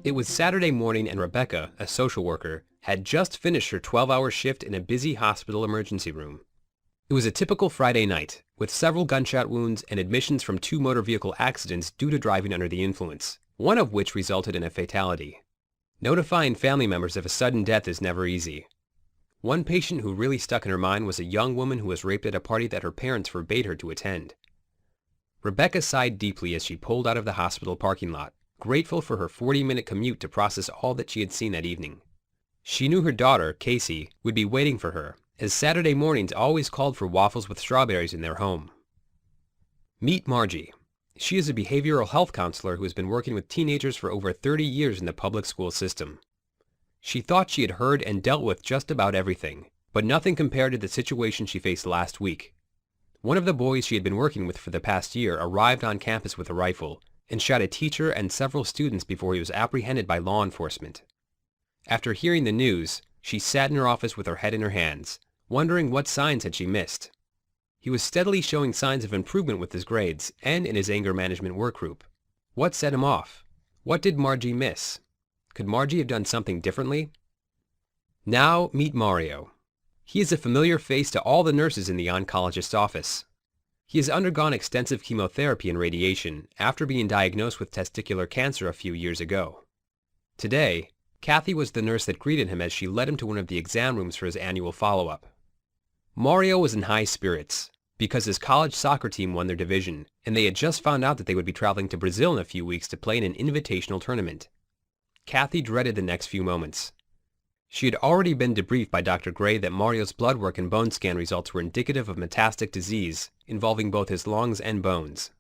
It was Saturday morning and Rebecca, a social worker, had just finished her 12-hour shift in a busy hospital emergency room. It was a typical Friday night, with several gunshot wounds and admissions from 2 motor vehicle accidents due to driving under the influence, one of which resulted in a fatality. Notifying family members of a sudden death is never easy. One patient who really stuck in her mind was a young woman who was raped at a party that her parents forbade her to attend. Rebecca sighed deeply as she pulled out of the hospital parking lot, grateful for her 40-minute commute to process all that she had seen that evening. She knew her daughter, Casey, would be waiting for her, as Saturday mornings always called for waffles with strawberries in their home. Meet Margie. She is a behavioral health counselor who has been working with teenagers for over 30 years in the public school system. She thought she had heard and dealt with just about everything, but nothing compared to the situation she faced last week. One of the boys she had been working with for the past year arrived on campus with a rifle and shot a teacher and several students before he was apprehended by law enforcement. After hearing the news, she sat in her office with her head in her hands, wondering what signs had she missed. He was steadily showing signs of improvement with his grades and in his anger management work group. What set him off? What did Margie miss? Could Margie have done something differently? Now meet Mario. He is a familiar face to all the nurses in the oncologist's office. He has undergone extensive chemotherapy and radiation after being diagnosed with testicular cancer a few years ago. Today, Kathy was the nurse that greeted him as she led him to one of the exam rooms for his annual follow-up. Mario was in high spirits because his college soccer team won their division, and they had just found out that they would be traveling to Brazil in a few weeks to play in an invitational tournament. Kathy dreaded the next few moments. She had already been debriefed by Dr. Gray that Mario's blood work and bone scan results were indicative of metastatic disease involving both his lungs and bones.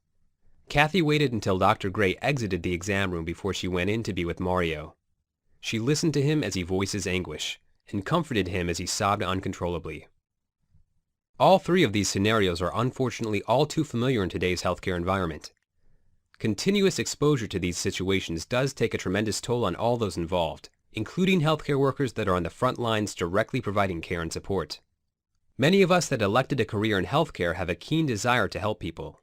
Kathy waited until Dr. Gray exited the exam room before she went in to be with Mario. She listened to him as he voiced his anguish, and comforted him as he sobbed uncontrollably. All 3 of these scenarios are unfortunately all too familiar in today's healthcare environment. Continuous exposure to these situations does take a tremendous toll on all those involved, including healthcare workers that are on the front lines directly providing care and support. Many of us that elected a career in healthcare have a keen desire to help people.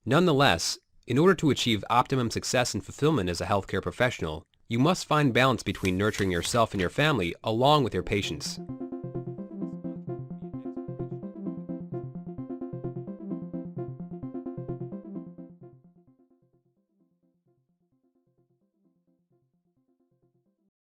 Nonetheless, in order to achieve optimum success and fulfillment as a healthcare professional, you must find balance between nurturing yourself and your family along with your patients.